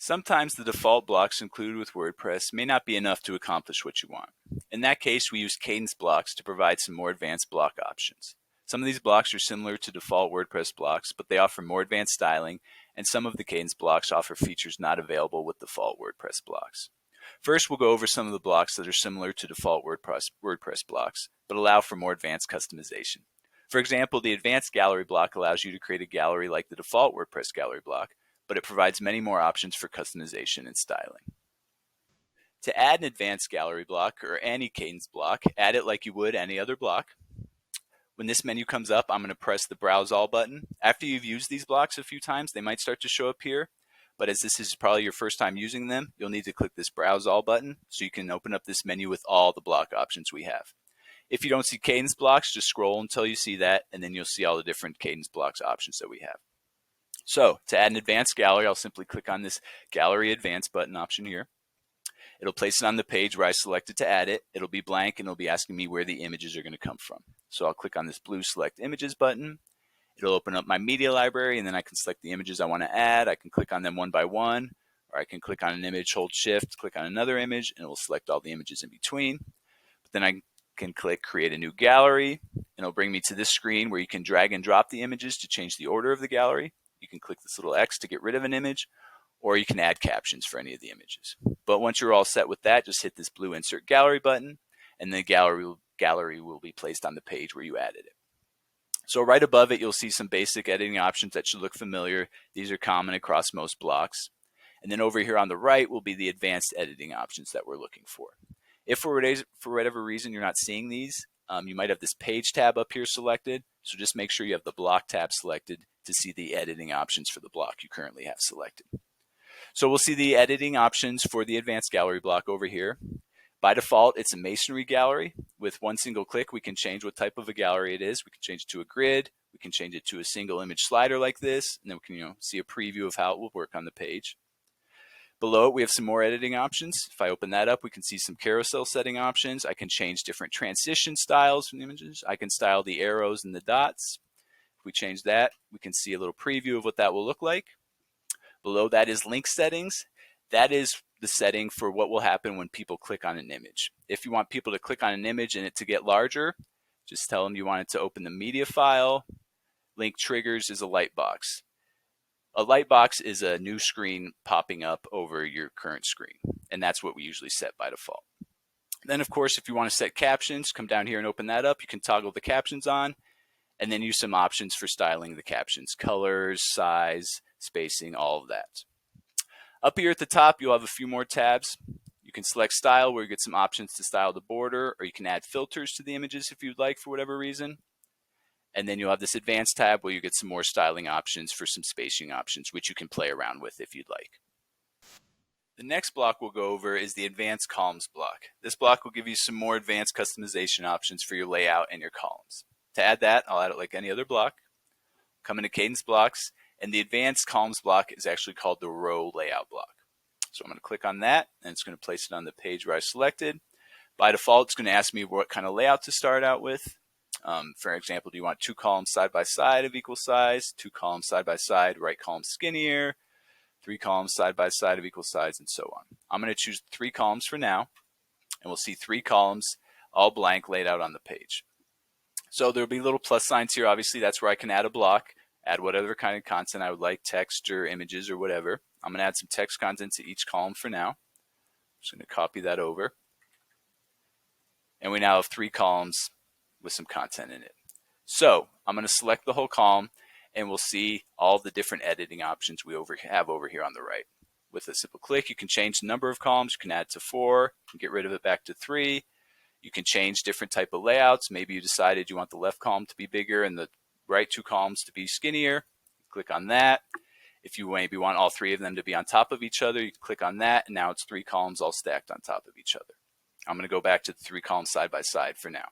Sometimes the default blocks included with WordPress may not be enough to accomplish what you want. In that case, we use Kadence blocks to provide some more advanced block options. Some of these blocks are similar to default WordPress blocks, but they offer more advanced styling, and some of the Kadence blocks offer features not available with default WordPress blocks. First, we'll go over some of the blocks that are similar to default WordPress blocks, but allow for more advanced customization. For example, the advanced gallery block allows you to create a gallery like the default WordPress gallery block, but it provides many more options for customization and styling. To add an advanced gallery block or any Kadence block, add it like you would any other block. When this menu comes up, I'm going to press the Browse All button. After you've used these blocks a few times, they might start to show up here, but as this is probably your first time using them, you'll need to click this Browse All button so you can open up this menu with all the block options we have. If you don't see Kadence blocks, just scroll until you see that, and then you'll see all the different Kadence blocks options that we have. So to add an advanced gallery, I'll simply click on this Gallery Advanced button option here. It'll place it on the page where I selected to add it. It'll be blank and it'll be asking me where the images are going to come from. So I'll click on this blue Select Images button. It'll open up my media library, and then I can select the images I want to add. I can click on them one by one, or I can click on an image, hold Shift, click on another image, and it will select all the images in between. But then I can click Create a New Gallery, and it'll bring me to this screen where you can drag and drop the images to change the order of the gallery. You can click this little X to get rid of an image, or you can add captions for any of the images. But once you're all set with that, just hit this blue Insert Gallery button, and the gallery will be placed on the page where you added it. So right above it, you'll see some basic editing options that should look familiar. These are common across most blocks. And then over here on the right will be the advanced editing options that we're looking for. If for whatever reason you're not seeing these, you might have this Page tab up here selected. So just make sure you have the Block tab selected to see the editing options for the block you currently have selected. So we'll see the editing options for the advanced gallery block over here. By default, it's a masonry gallery. With one single click, we can change what type of a gallery it is. We can change it to a grid. We can change it to a single image slider like this, and then we can see a preview of how it will work on the page. Below it, we have some more editing options. If I open that up, we can see some carousel setting options. I can change different transition styles from the images. I can style the arrows and the dots. If we change that, we can see a little preview of what that will look like. Below that is link settings. That is the setting for what will happen when people click on an image. If you want people to click on an image and it to get larger, just tell them you want it to open the media file. Link triggers is a light box. A light box is a new screen popping up over your current screen, and that's what we usually set by default. Then, of course, if you want to set captions, come down here and open that up. You can toggle the captions on, and then use some options for styling the captions: colors, size, spacing, all of that. Up here at the top, you'll have a few more tabs. You can select style, where you get some options to style the border, or you can add filters to the images if you'd like for whatever reason. And then you'll have this advanced tab where you get some more styling options for some spacing options, which you can play around with if you'd like. The next block we'll go over is the advanced columns block. This block will give you some more advanced customization options for your layout and your columns. To add that, I'll add it like any other block. Come into Kadence blocks, and the advanced columns block is actually called the row layout block. So I'm going to click on that, and it's going to place it on the page where I selected. By default, it's going to ask me what kind of layout to start out with. For example, do you want 2 columns side by side of equal size, 2 columns side by side, right column skinnier, 3 columns side by side of equal size, and so on. I'm going to choose 3 columns for now, and we'll see 3 columns all blank laid out on the page. So there'll be little plus signs here. Obviously, that's where I can add a block, add whatever kind of content I would like, text or images or whatever. I'm going to add some text content to each column for now. I'm just going to copy that over. And we now have 3 columns with some content in it. So I'm going to select the whole column, and we'll see all the different editing options we have over here on the right. With a simple click, you can change the number of columns. You can add to 4, you can get rid of it back to 3. You can change different type of layouts. Maybe you decided you want the left column to be bigger and the right 2 columns to be skinnier. Click on that. If you maybe want all 3 of them to be on top of each other, you can click on that, and now it's 3 columns all stacked on top of each other. I'm going to go back to the 3 columns side by side for now.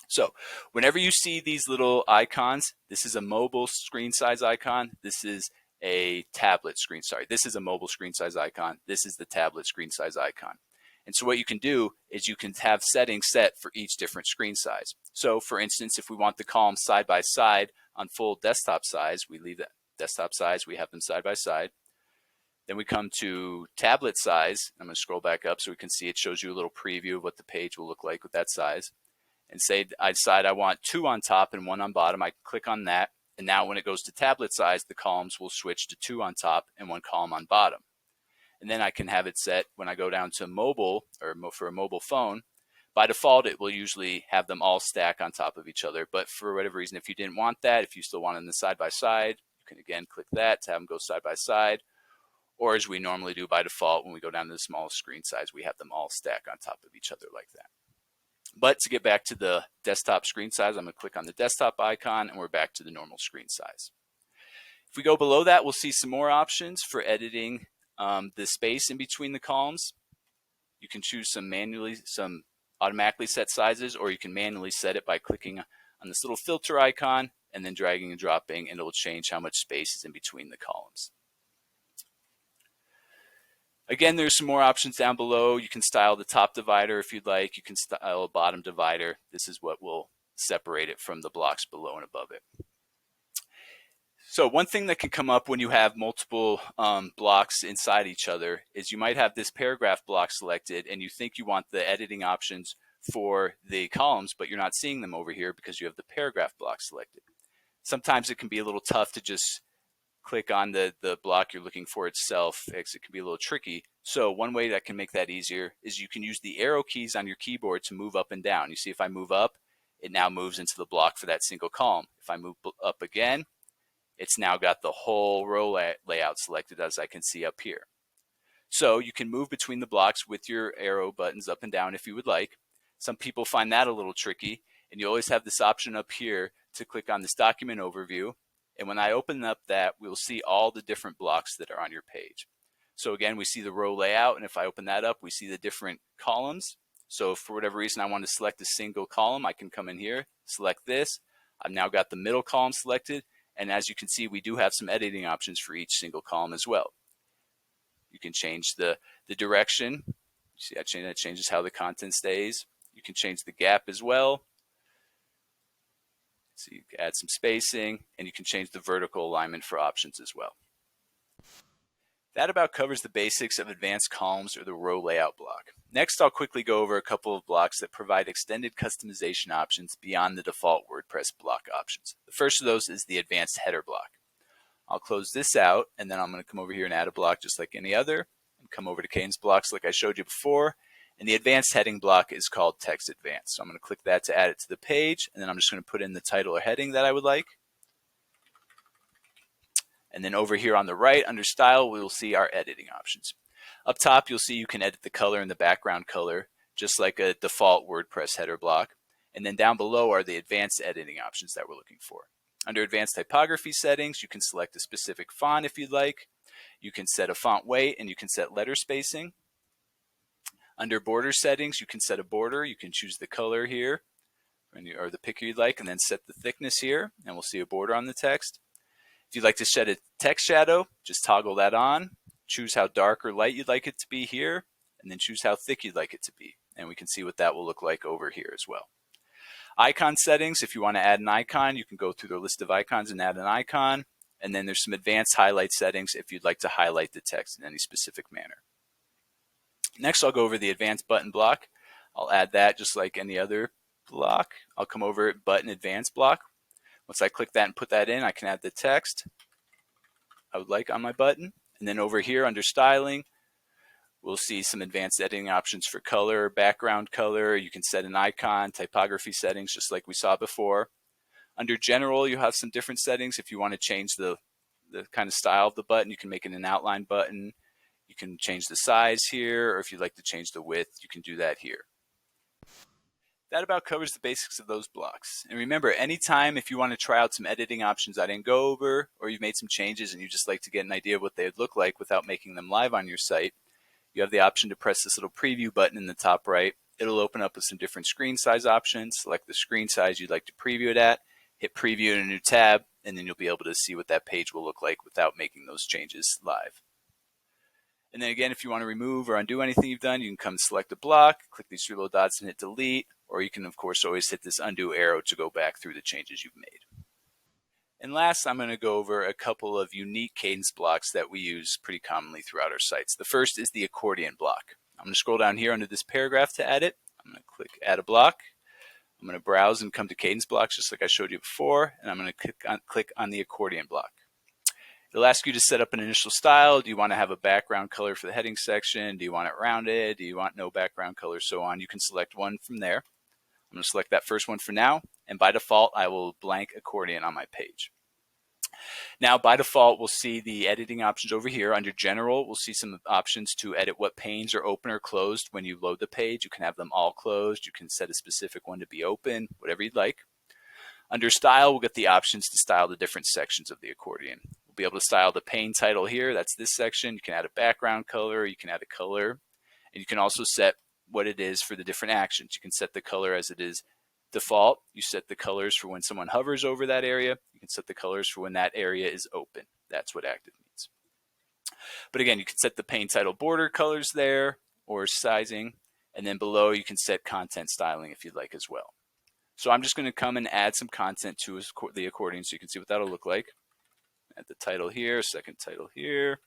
So whenever you see these little icons, this is a mobile screen size icon. This is a tablet screen, this is a mobile screen size icon. This is the tablet screen size icon. And so what you can do is you can have settings set for each different screen size. So for instance, if we want the columns side by side on full desktop size, we leave that desktop size, we have them side by side. Then we come to tablet size. I'm going to scroll back up so we can see it shows you a little preview of what the page will look like with that size. And say I decide I want 2 on top and 1 on bottom. I click on that. And now when it goes to tablet size, the columns will switch to 2 on top and 1 column on bottom. And then I can have it set when I go down to mobile, or for a mobile phone. By default, it will usually have them all stack on top of each other. But for whatever reason, if you didn't want that, if you still want them side by side, you can again click that to have them go side by side. Or as we normally do by default, when we go down to the smallest screen size, we have them all stack on top of each other like that. But to get back to the desktop screen size, I'm going to click on the desktop icon and we're back to the normal screen size. If we go below that, we'll see some more options for editing the space in between the columns. You can choose some automatically set sizes, or you can manually set it by clicking on this little filter icon and then dragging and dropping, and it will change how much space is in between the columns. Again, there's some more options down below. You can style the top divider if you'd like. You can style a bottom divider. This is what will separate it from the blocks below and above it. So one thing that can come up when you have multiple blocks inside each other is you might have this paragraph block selected and you think you want the editing options for the columns, but you're not seeing them over here because you have the paragraph block selected. Sometimes it can be a little tough to just click on the block you're looking for itself, because it can be a little tricky. So one way that can make that easier is you can use the arrow keys on your keyboard to move up and down. You see if I move up, it now moves into the block for that single column. If I move up again, it's now got the whole row layout selected, as I can see up here. So you can move between the blocks with your arrow buttons up and down if you would like. Some people find that a little tricky, and you always have this option up here to click on this document overview. And when I open up that, we'll see all the different blocks that are on your page. So again, we see the row layout, and if I open that up, we see the different columns. So if for whatever reason I want to select a single column, I can come in here, select this. I've now got the middle column selected, and as you can see, we do have some editing options for each single column as well. You can change the direction. You see that changes how the content stays. You can change the gap as well. So you can add some spacing, and you can change the vertical alignment for options as well. That about covers the basics of advanced columns or the row layout block. Next, I'll quickly go over a couple of blocks that provide extended customization options beyond the default WordPress block options. The first of those is the advanced header block. I'll close this out, and then I'm going to come over here and add a block just like any other, and come over to Kadence blocks like I showed you before. And the advanced heading block is called Text Advanced. So I'm going to click that to add it to the page, and then I'm just going to put in the title or heading that I would like. And then over here on the right, under Style, we will see our editing options. Up top, you'll see you can edit the color and the background color, just like a default WordPress header block. And then down below are the advanced editing options that we're looking for. Under Advanced Typography Settings, you can select a specific font if you'd like. You can set a font weight, and you can set letter spacing. Under border settings, you can set a border. You can choose the color here, or the picker you'd like, and then set the thickness here, and we'll see a border on the text. If you'd like to shed a text shadow, just toggle that on. Choose how dark or light you'd like it to be here, and then choose how thick you'd like it to be. And we can see what that will look like over here as well. Icon settings, if you want to add an icon, you can go through the list of icons and add an icon. And then there's some advanced highlight settings if you'd like to highlight the text in any specific manner. Next, I'll go over the advanced button block. I'll add that just like any other block. I'll come over at button advanced block. Once I click that and put that in, I can add the text I would like on my button. And then over here under styling, we'll see some advanced editing options for color, background color. You can set an icon, typography settings, just like we saw before. Under general, you have some different settings. If you want to change the kind of style of the button, you can make it an outline button. You can change the size here, or if you'd like to change the width, you can do that here. That about covers the basics of those blocks. And remember, anytime if you want to try out some editing options I didn't go over, or you've made some changes and you just like to get an idea of what they would look like without making them live on your site, you have the option to press this little preview button in the top right. It'll open up with some different screen size options. Select the screen size you'd like to preview it at, hit preview in a new tab, and then you'll be able to see what that page will look like without making those changes live. And then again, if you want to remove or undo anything you've done, you can come select a block, click these 3 little dots and hit delete, or you can of course always hit this undo arrow to go back through the changes you've made. And last, I'm going to go over a couple of unique Kadence blocks that we use pretty commonly throughout our sites. The first is the accordion block. I'm going to scroll down here under this paragraph to add it. I'm going to click Add a Block. I'm going to browse and come to Kadence blocks just like I showed you before, and I'm going to click on the accordion block. It'll ask you to set up an initial style. Do you want to have a background color for the heading section? Do you want it rounded? Do you want no background color? So on. You can select one from there. I'm going to select that first one for now, and by default, I will blank accordion on my page. Now, by default, we'll see the editing options over here. Under General, we'll see some options to edit what panes are open or closed when you load the page. You can have them all closed. You can set a specific one to be open, whatever you'd like. Under Style, we'll get the options to style the different sections of the accordion. We'll be able to style the pane title here. That's this section. You can add a background color. You can add a color. And you can also set what it is for the different actions. You can set the color as it is default. You set the colors for when someone hovers over that area. You can set the colors for when that area is open. That's what active means. But again, you can set the pane title border colors there or sizing. And then below, you can set content styling if you'd like as well. So I'm just going to come and add some content to the accordion so you can see what that'll look like. Add the title here, second title here.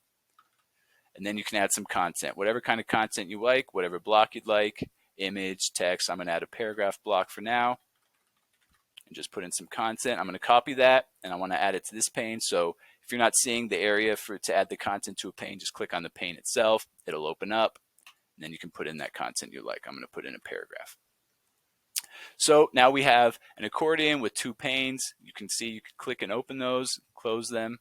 And then you can add some content, whatever kind of content you like, whatever block you'd like, image, text. I'm going to add a paragraph block for now and just put in some content. I'm going to copy that and I want to add it to this pane. So if you're not seeing the area to add the content to a pane, just click on the pane itself. It'll open up and then you can put in that content you like. I'm going to put in a paragraph. So now we have an accordion with two panes. You can see you can click and open those, close them,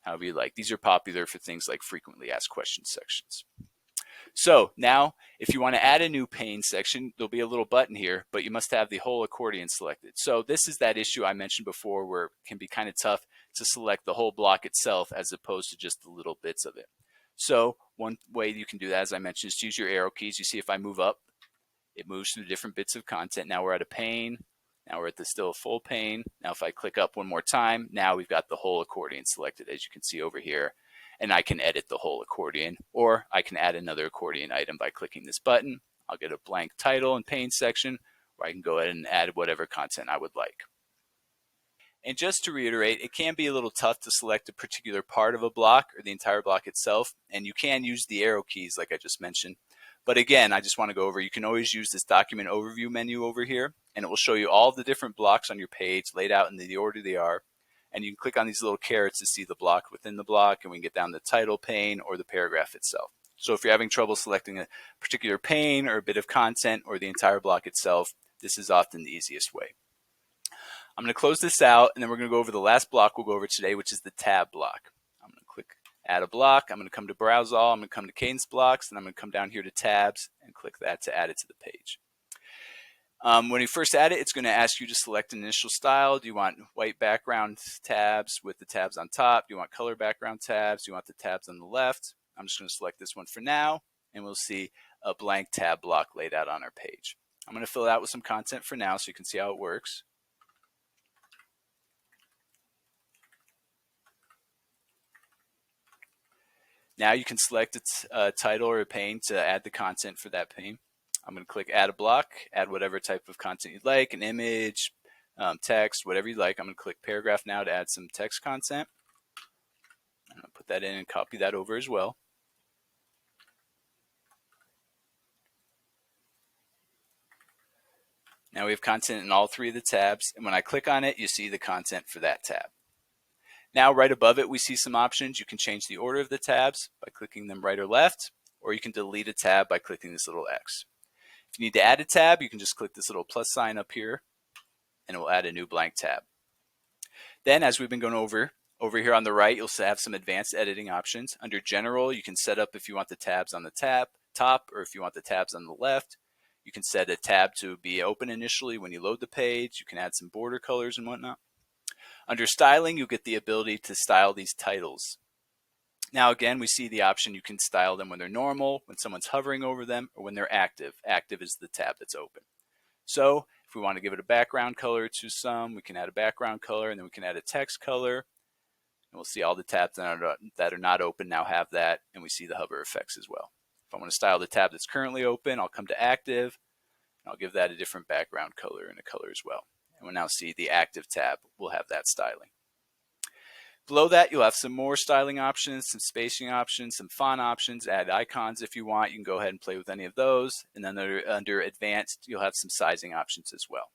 however you like. These are popular for things like frequently asked questions sections. So now if you want to add a new pane section, there'll be a little button here, but you must have the whole accordion selected. So this is that issue I mentioned before where it can be kind of tough to select the whole block itself as opposed to just the little bits of it. So one way you can do that, as I mentioned, is to use your arrow keys. You see if I move up, it moves through different bits of content. Now we're at a pane. Now we're at the still full pane. Now if I click up one more time, now we've got the whole accordion selected, as you can see over here. And I can edit the whole accordion, or I can add another accordion item by clicking this button. I'll get a blank title and pane section where I can go ahead and add whatever content I would like. And just to reiterate, it can be a little tough to select a particular part of a block or the entire block itself, and you can use the arrow keys like I just mentioned. But again, I just want to go over, you can always use this document overview menu over here, and it will show you all the different blocks on your page laid out in the order they are. And you can click on these little carrots to see the block within the block, and we can get down the title pane or the paragraph itself. So if you're having trouble selecting a particular pane or a bit of content or the entire block itself, this is often the easiest way. I'm going to close this out, and then we're going to go over the last block we'll go over today, which is the tab block. I'm going to click Add a Block. I'm going to come to Browse All. I'm going to come to Kadence Blocks, and I'm going to come down here to Tabs and click that to add it to the page. When you first add it, it's going to ask you to select an initial style. Do you want white background tabs with the tabs on top? Do you want color background tabs? Do you want the tabs on the left? I'm just going to select this one for now, and we'll see a blank tab block laid out on our page. I'm going to fill it out with some content for now so you can see how it works. Now you can select a title or a pane to add the content for that pane. I'm going to click Add a Block, add whatever type of content you'd like, an image, text, whatever you'd like. I'm going to click Paragraph now to add some text content. I'm going to put that in and copy that over as well. Now we have content in all three of the tabs, and when I click on it, you see the content for that tab. Now right above it, we see some options. You can change the order of the tabs by clicking them right or left, or you can delete a tab by clicking this little X. If you need to add a tab, you can just click this little plus sign up here, and it will add a new blank tab. Then, as we've been going over here on the right, you'll have some advanced editing options. Under General, you can set up if you want the tabs on the top, or if you want the tabs on the left. You can set a tab to be open initially when you load the page. You can add some border colors and whatnot. Under Styling, you'll get the ability to style these titles. Now again, we see the option you can style them when they're normal, when someone's hovering over them, or when they're active. Active is the tab that's open. So if we want to give it a background color to some, we can add a background color, and then we can add a text color. And we'll see all the tabs that are not open now have that, and we see the hover effects as well. If I want to style the tab that's currently open, I'll come to Active, and I'll give that a different background color and a color as well. And we'll now see the Active tab will have that styling. Below that, you'll have some more styling options, some spacing options, some font options, add icons if you want. You can go ahead and play with any of those. And then under advanced, you'll have some sizing options as well.